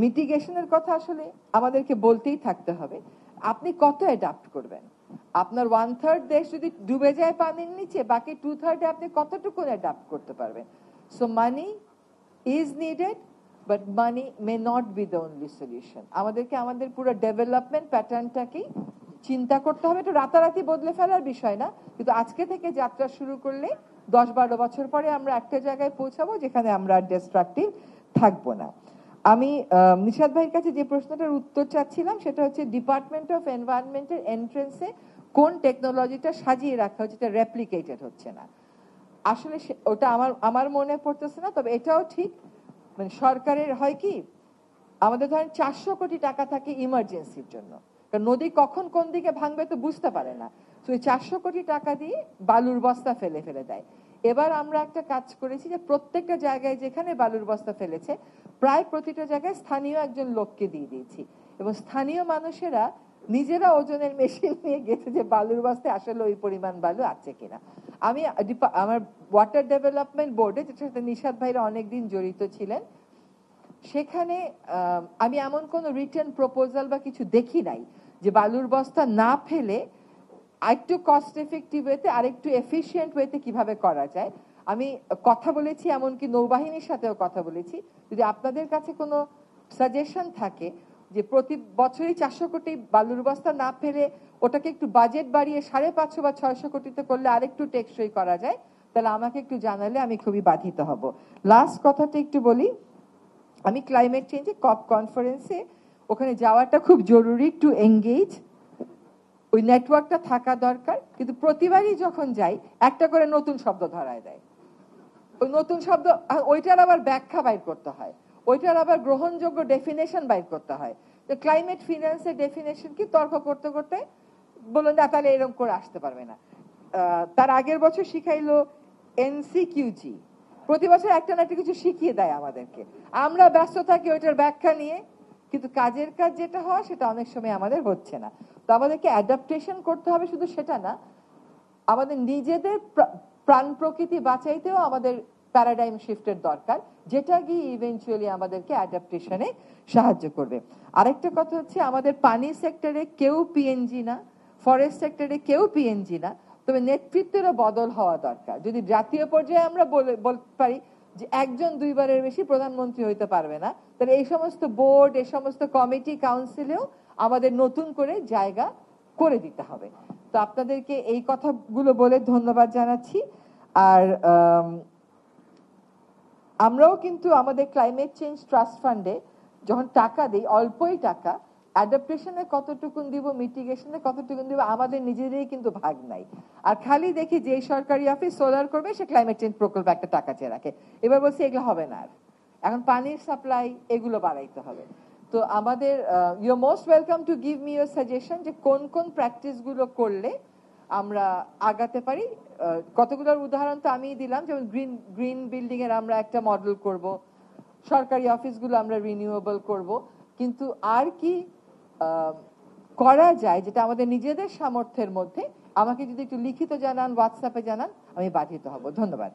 মিটিগেশনের কথা আসলে আমাদেরকে বলতেই থাকতে হবে। আপনি কত অ্যাডাপ্ট করবেন? আপনার 1/3 দেশ যদি ডুবে যায় পানির নিচে, বাকি 2/3 আপনি কতটুকু অ্যাডাপ্ট করতে পারবেন? So money is needed, but money may not be the only solution. আমাদেরকে আমাদের পুরো ডেভেলপমেন্ট প্যাটার্নটাকেই চিন্তা করতে হবে। এটা রাতারাতি বদলে ফেলার বিষয় না, কিন্তু আজকে থেকে যাত্রা শুরু করলে 10-12 বছর পরে আমরা একটা জায়গায় পৌঁছাবো যেখানে আমরা ডিস্ট্রাকটিভ থাকবো না। আমি নিশাদ ভাইয়ের কাছে যে প্রশ্নটার উত্তর চাচ্ছিলাম সেটা হচ্ছে ডিপার্টমেন্ট অফ এনভায়রনমেন্টের এন্ট্রেন্সে কোন টেকনোলজিটা সাজিয়ে রাখা হচ্ছে, যেটা রেপ্লিকেটেড হচ্ছে না। আসলে ওটা আমার মনে পড়তেছে না, তবে এটাও ঠিক, মানে সরকারের হয় কি, আমাদের ধরেন 400 কোটি টাকা থাকে ইমার্জেন্সির জন্য, কারণ নদী কখন কোন দিকে ভাঙবে তো বুঝতে পারে না। তো এই 400 কোটি টাকা দিয়ে বালুর বস্তা ফেলে ফেলে দেয়। এবার আমরা একটা কাজ করেছি যে প্রত্যেকটা জায়গায় যেখানে বালুর বস্তা ফেলেছে প্রায় প্রতিটা জায়গায় স্থানীয় একজন লোককে দিয়ে দিয়েছি, এবং স্থানীয় মানুষেরা নিজেরা ওজনের মেশিন নিয়ে গেছে যে বালুর বস্তায় আসলে ওই পরিমাণ বালু আছে কিনা। আমি আমার ওয়াটার ডেভেলপমেন্ট বোর্ডে, যেটার সাথে নিশাদ ভাইরা অনেকদিন জড়িত ছিলেন, সেখানে আমি এমন কোনো রিটার্ন প্রপোজাল বা কিছু দেখি নাই যে বালুর বস্তা না ফেলে আরেকটু কস্ট এফেক্টিভ ওয়েতে, আরেকটু এফিশিয়েন্ট ওয়েতে কিভাবে করা যায়। আমি কথা বলেছি, এমনকি নৌবাহিনীর সাথেও কথা বলেছি। যদি আপনাদের কাছে কোনো সাজেশন থাকে যে প্রতি বছরই 400 কোটি বালুর বস্তা না ফেলে ওটাকে একটু বাজেট বাড়িয়ে 550 বা 600 কোটিতে করলে আরেকটু টেকসই করা যায়, তাহলে আমাকে একটু জানালে আমি খুবই বাধিত হব। লাস্ট কথাটা একটু বলি, আমি ক্লাইমেট চেঞ্জে কপ কনফারেন্সে ওখানে যাওয়াটা খুব জরুরি, টু এঙ্গেজ, ওই নেটওয়ার্কটা থাকা দরকার। কিন্তু প্রতিবারই যখন যাই একটা করে নতুন শব্দ ধরায় দেয়, ওই নতুন শব্দ, ওইটার আবার ব্যাখ্যা বাইর করতে হয়, ওইটার আবার গ্রহণযোগ্য ডেফিনেশন বাইর করতে হয়। তো ক্লাইমেট ফিন্যান্সের ডেফিনেশন কি তর্ক করতে করতে বললেন না, তাহলে এরকম করে আসতে পারবে না। তার আগের বছর শিখাইলো এনসিকিউজি, প্রতি বছর একটা না একটা কিছু শিখিয়ে দেয় আমাদেরকে, আমরা ব্যস্ত থাকি ওইটার ব্যাখ্যা নিয়ে, কিন্তু কাজের কাজ যেটা হয় সেটা অনেক সময় আমাদের হচ্ছে না। তো আমাদেরকে অ্যাডাপ্টেশন করতে হবে, শুধু সেটা না, আমাদের নিজেদের প্রাণ প্রকৃতি বাঁচাইতেও আমাদের প্যারাডাইম শিফটের দরকার, যেটা গিয়ে ইভেন্চুয়ালি আমাদেরকে অ্যাডাপ্টেশনে সাহায্য করবে। আরেকটা কথা হচ্ছে, আমাদের পানি সেক্টরে কেউ পিএনজি না, ফরেস্ট সেক্টরে কেউ পিএনজি না, তবে নেতৃত্বেরও বদল হওয়া দরকার। যদি জাতীয় পর্যায়ে আমরা বলতে পারি যে একজন 2 বারের বেশি প্রধানমন্ত্রী হইতে পারবে না, তাহলে এই সমস্ত বোর্ড, এই সমস্ত কমিটি, কাউন্সিলেও আমাদের নতুন করে জায়গা করে দিতে হবে। তো আপনাদেরকে এই কথাগুলো বলে ধন্যবাদ জানাচ্ছি। আর আমরাও কিন্তু আমাদের ক্লাইমেট চেঞ্জ ট্রাস্ট ফান্ডে যখন টাকা দিই, অল্পই টাকা, অ্যাডাপ্টেশনে কতটুকুন দিব, মিটিগেশনে কতটুকুন দিব, আমাদের নিজেদেরই কিন্তু ভাগ নাই। আর খালি দেখি যে সরকারি অফিস সোলার করবে, সে ক্লাইমেট চেঞ্জ প্রকল্পে একটা টাকা চেয়ে রাখে। এবার বলছি এগুলো হবে না, আর এখন পানির সাপ্লাই এগুলো বাড়াইতে হবে। তো আমাদের you are most welcome to give me your suggestion যে কোন কোন প্র্যাকটিসগুলো করলে আমরা আগাতে পারি। কতগুলোর উদাহরণ তো আমি দিলাম, যেমন গ্রিন বিল্ডিং এর আমরা একটা মডেল করব, সরকারি অফিসগুলো আমরা রিনিউয়েবল করব, কিন্তু আর কি করা যায় যেটা আমাদের নিজেদের সামর্থ্যের মধ্যে, আমাকে যদি একটু লিখিত জানান, হোয়াটসঅ্যাপে জানান, আমি বাধিত হব। ধন্যবাদ।